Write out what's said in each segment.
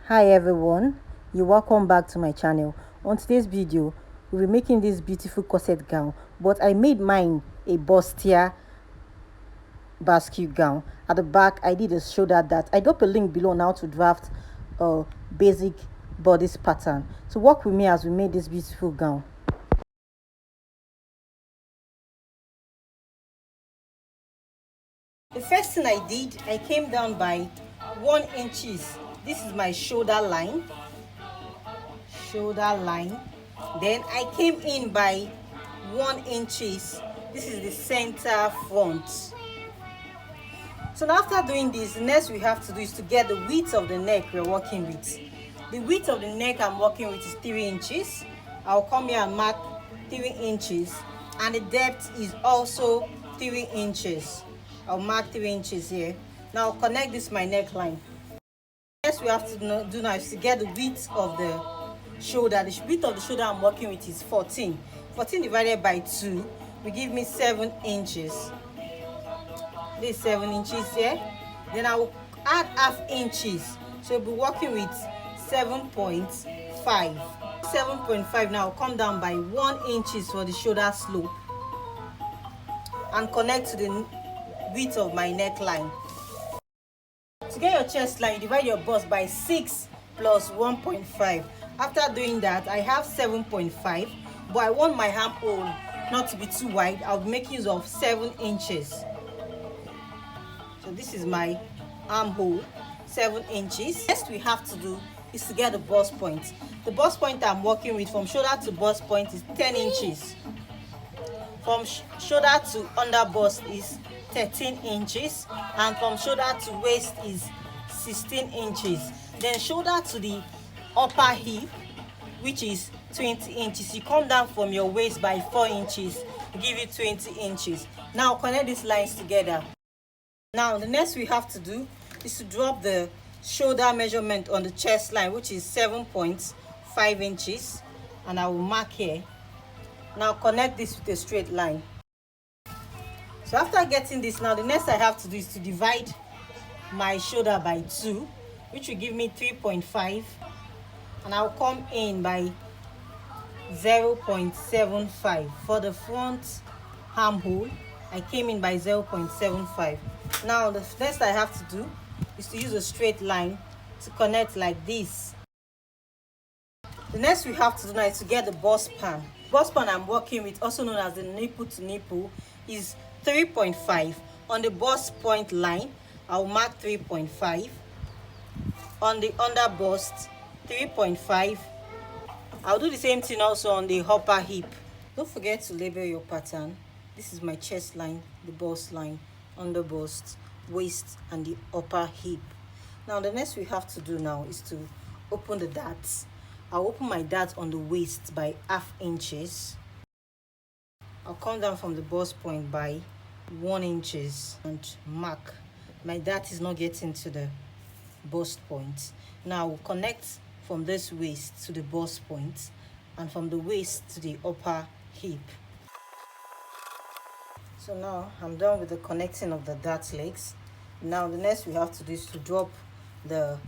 Hi everyone, you're welcome back to my channel. On today's video we'll be making this beautiful corset gown, but I made mine a bustier basque gown. At the back I did a shoulder dart. I drop a link below on how to draft a basic bodice pattern. So work with me as we make this beautiful gown. The first thing I did, I came down by 1 inches. This is my shoulder line. Then I came in by 1 inches. This is the center front. So now after doing this, the next we have to do is to get the width of the neck we're working with. The width of the neck I'm working with is 3 inches. I'll come here and mark 3 inches, and the depth is also 3 inches. I'll mark 3 inches here. Now I'll connect this to my neckline. Next we have to do now is to get the width of the shoulder. The width of the shoulder I'm working with is 14. 14 divided by 2 will give me 7 inches. This is 7 inches here. Then I will add half inches. So we'll be working with 7.5. 7.5 now. I'll come down by 1 inches for the shoulder slope and connect to the width of my neckline. To get your chest line, you divide your bust by 6 plus 1.5. After doing that, I have 7.5, but I want my armhole not to be too wide. I'll be making use of 7 inches. So this is my armhole, 7 inches. Next we have to do is to get the bust point. The bust point I'm working with from shoulder to bust point is 10 inches. From shoulder to under bust is 13 inches, and from shoulder to waist is 16 inches. Then shoulder to the upper hip, which is 20 inches. You come down from your waist by 4 inches, give you 20 inches. Now connect these lines together. Now the next we have to do is to drop the shoulder measurement on the chest line, which is 7.5 inches, and I will mark here. Now connect this with a straight line. So after getting this, now the next I have to do is to divide my shoulder by 2, which will give me 3.5, and I'll come in by 0.75. For the front armhole, I came in by 0.75. Now the next I have to do is to use a straight line to connect like this. The next we have to do now is to get the bust span. Bust span I'm working with, also known as the nipple to nipple, is 3.5. On the bust point line, I'll mark 3.5. On the under bust, 3.5. I'll do the same thing also on the upper hip. Don't forget to label your pattern. This is my chest line, the bust line, under bust, waist, and the upper hip. Now the next we have to do now is to open the darts. I'll open my dart on the waist by half inches. I'll come down from the bust point by 1 inches and mark. My dart is not getting to the bust point. Now we'll connect from this waist to the bust point, and from the waist to the upper hip. So now I'm done with the connecting of the dart legs. Now the next we have to do is to drop the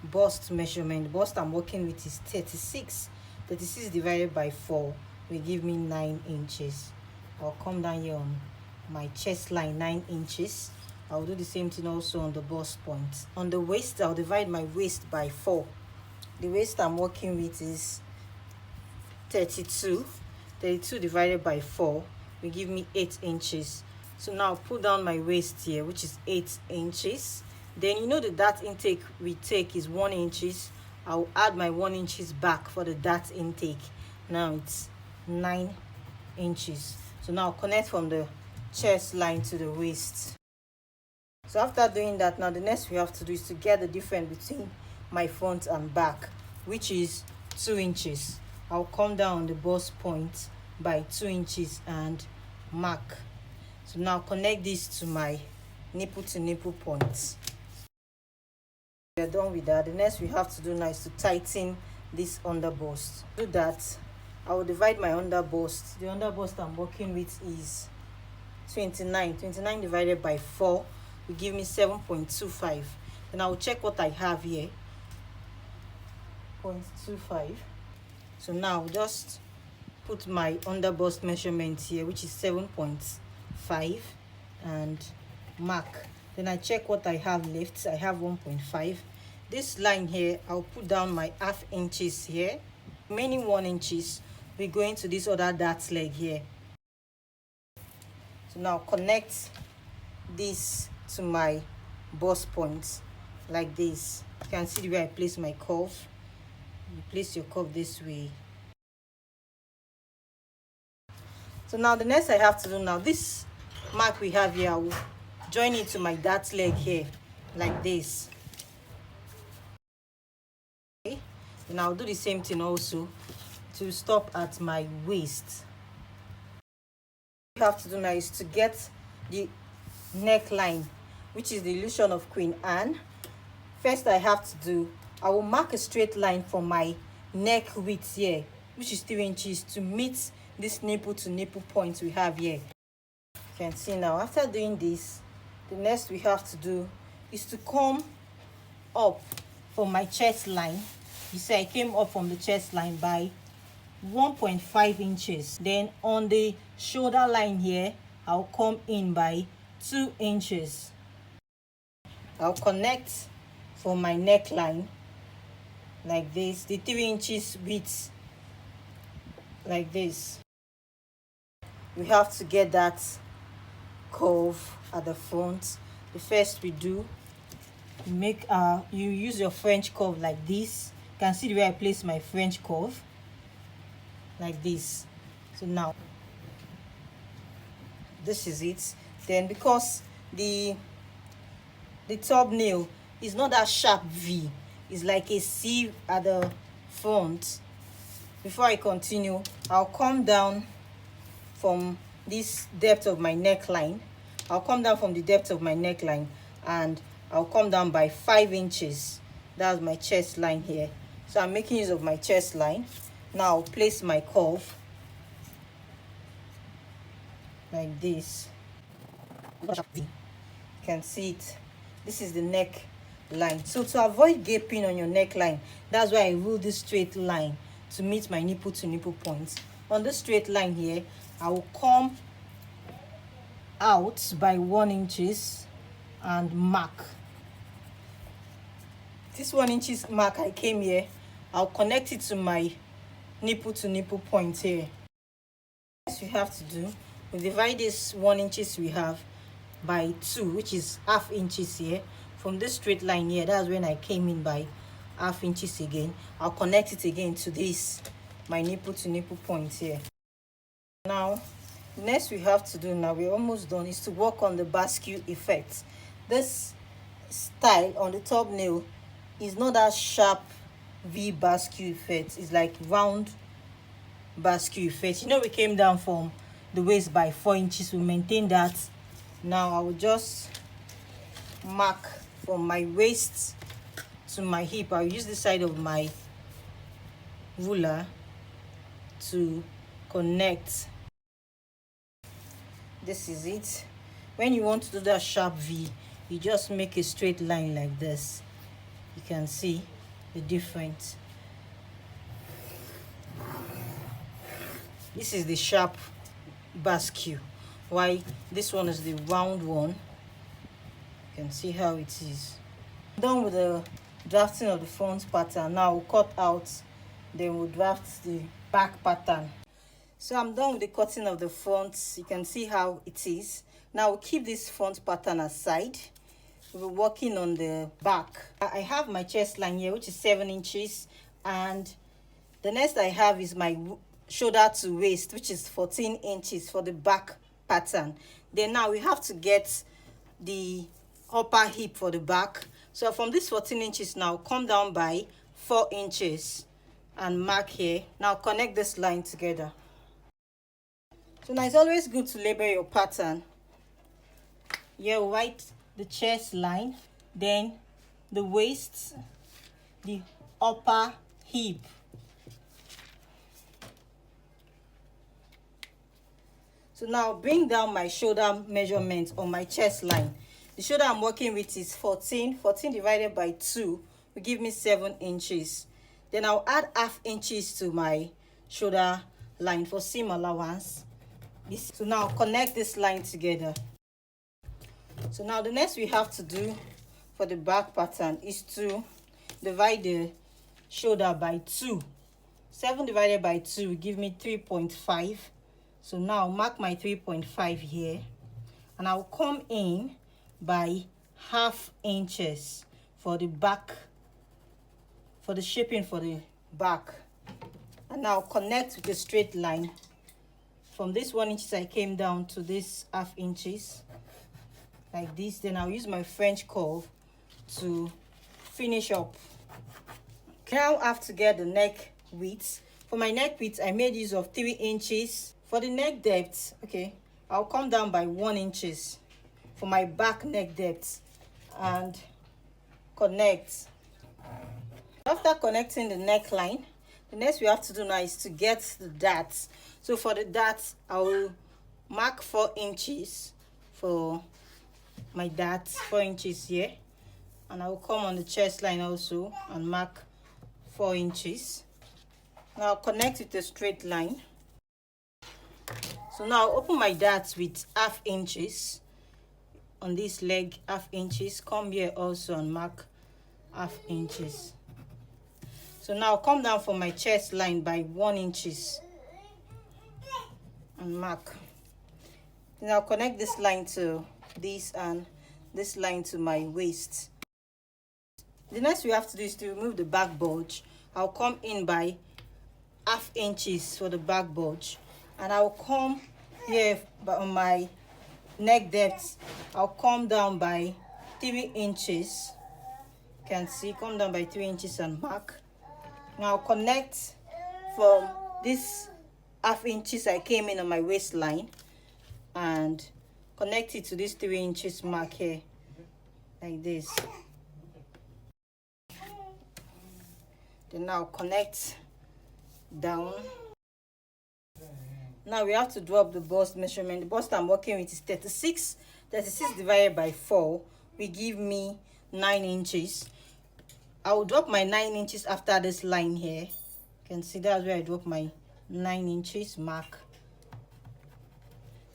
bust measurement. The bust I'm working with is 36. 36 divided by 4 will give me 9 inches. I'll come down here on my chest line, 9 inches. I'll do the same thing also on the bust point. On the waist, I'll divide my waist by 4. The waist I'm working with is 32. 32 divided by 4 will give me 8 inches. So now I'll put down my waist here, which is 8 inches. Then you know the dart intake we take is 1 inches. I'll add my 1 inches back for the dart intake. Now it's 9 inches. So now I'll connect from the chest line to the waist. So after doing that, now the next we have to do is to get the difference between my front and back, which is 2 inches. I'll come down on the bust point by 2 inches and mark. So now connect this to my nipple to nipple points. We are done with that. The next we have to do now is to tighten this under bust. To do that, I will divide my under bust. The under bust I'm working with is 29. 29 divided by 4 will give me 7.25. Then I will check what I have here. 7.25. So now just put my under bust measurement here, which is 7.5, and mark. Then I check what I have left. I have 1.5. This line here, I'll put down my half inches here. Remaining 1 inches, we're going to this other dart leg here. So now connect this to my bust point like this. You can see the way I place my curve. You place your curve this way. So now the next I have to do, now this mark we have here, I will join it to my dart leg here like this. Okay, and I'll do the same thing also to stop at my waist. What you have to do now is to get the neckline, which is the illusion of Queen Anne. First I have to do, I will mark a straight line from my neck width here, which is 3 inches, to meet this nipple to nipple point we have here. You can see now, after doing this, the next we have to do is to come up from my chest line. You see I came up from the chest line by 1.5 inches. Then on the shoulder line here, I'll come in by 2 inches. I'll connect from my neckline like this, the 3 inches width like this. We have to get that curve at the front. The first we do, you use your French curve like this. You can see the way I place my French curve like this. So now this is it. Then because the top nail is not that sharp V, it's like a C at the front. Before I continue, I'll come down from this depth of my neckline. I'll come down from the depth of my neckline, and I'll come down by 5 inches. That's my chest line here. So I'm making use of my chest line. Now I'll place my curve like this. You can see it. This is the neck line. So to avoid gaping on your neckline, that's why I rule this straight line to meet my nipple to nipple points. On this straight line here, I will come out by 1 inches and mark. This 1 inches mark I came here, I'll connect it to my nipple to nipple point here. Next we have to do, we divide this 1 inches we have by 2, which is half inches here. From this straight line here, that's when I came in by half inches again. I'll connect it again to this, my nipple to nipple point here. Now next we have to do, now we're almost done, is to work on the Basque effect. This style on the top nail is not that sharp V Basque effect. It's like round Basque effect. You know, we came down from the waist by 4 inches. We maintain that. Now I will just mark from my waist to my hip. I'll use the side of my ruler to connect. This is it. When you want to do that sharp V, you just make a straight line like this. You can see the difference. This is the sharp Basque, while this one is the round one. You can see how it is. Done with the drafting of the front pattern. Now we'll cut out, then we'll draft the back pattern. So I'm done with the cutting of the front. You can see how it is. Now we'll keep this front pattern aside. We'll be working on the back. I have my chest line here, which is 7 inches, and the next I have is my shoulder to waist, which is 14 inches for the back pattern. Then now we have to get the upper hip for the back. So from this 14 inches now, come down by 4 inches and mark here. Now connect this line together. So now it's always good to label your pattern. Here, write the chest line, then the waist, the upper hip. So now bring down my shoulder measurement on my chest line. The shoulder I'm working with is 14. 14 divided by 2 will give me 7 inches. Then I'll add half inches to my shoulder line for seam allowance. So now connect this line together. So now the next we have to do for the back pattern is to divide the shoulder by 2. 7 divided by 2 will give me 3.5. So now mark my 3.5 here, and I'll come in by half inches for the back, for the shaping for the back. And now connect with a straight line from this 1 inch I came down to this half inches like this. Then I'll use my French curve to finish up. Now I have to get the neck width. For my neck width, I made use of 3 inches. For the neck depth, okay, I'll come down by 1 inches for my back neck depth and connect. After connecting the neckline, the next we have to do now is to get the darts. So for the darts, I will mark 4 inches for my darts, 4 inches here, and I will come on the chest line also and mark 4 inches. Now connect with a straight line. So now I'll open my darts with half inches on this leg, half inches. Come here also and mark half inches. So now I'll come down for my chest line by 1 inches and mark. Then I'll connect this line to this and this line to my waist. The next we have to do is to remove the back bulge. I'll come in by half inches for the back bulge, and I'll come here on my neck depth. I'll come down by 3 inches. You can see, come down by 3 inches and mark. Now I'll connect from this half inches I came in on my waistline and connect it to this 3 inches mark here like this. Then now connect down. Now we have to drop the bust measurement. The bust I'm working with is 36. 36 divided by 4 will give me 9 inches. I will drop my 9 inches after this line here. You can see that's where I drop my 9 inches mark.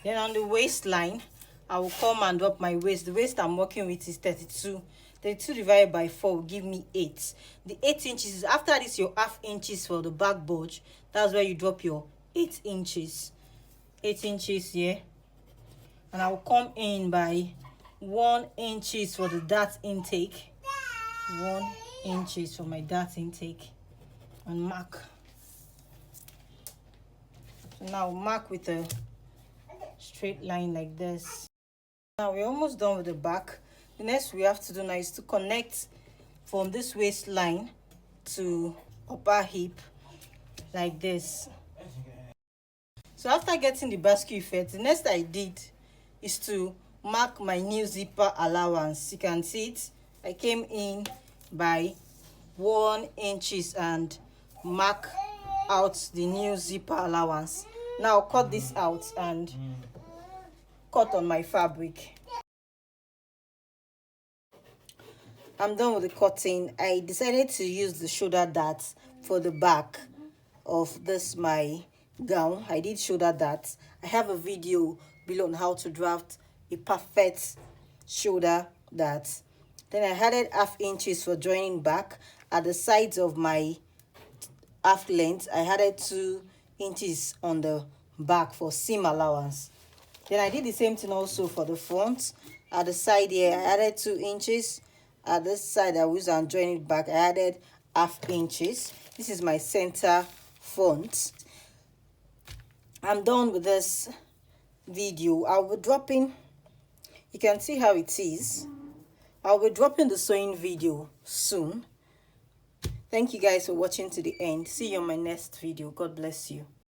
Then on the waistline, I will come and drop my waist. The waist I'm working with is 32. 32 divided by 4 will give me 8. The 8 inches is after this your half inches for the back bulge. That's where you drop your 8 inches. 8 inches here. And I will come in by 1 inches for the dart intake. 1 inches for my dart intake and mark. So now mark with a straight line like this. Now we're almost done with the back. The next we have to do now is to connect from this waistline to upper hip like this. So after getting the basket effect, the next I did is to mark my new zipper allowance. You can see it. I came in by 1 inches and mark out the new zipper allowance. Now I'll cut this out and cut on my fabric. I'm done with the cutting. I decided to use the shoulder darts for the back of this my gown. I did shoulder darts. I have a video below on how to draft a perfect shoulder dart. Then I added half inches for joining back at the sides of my half length. I added 2 inches on the back for seam allowance. Then I did the same thing also for the front. At the side here, I added 2 inches. At this side, I was and join it back. I added half inches. This is my center front. I'm done with this video. I'll be dropping, you can see how it is. I'll be dropping the sewing video soon. Thank you guys for watching to the end. See you on my next video. God bless you.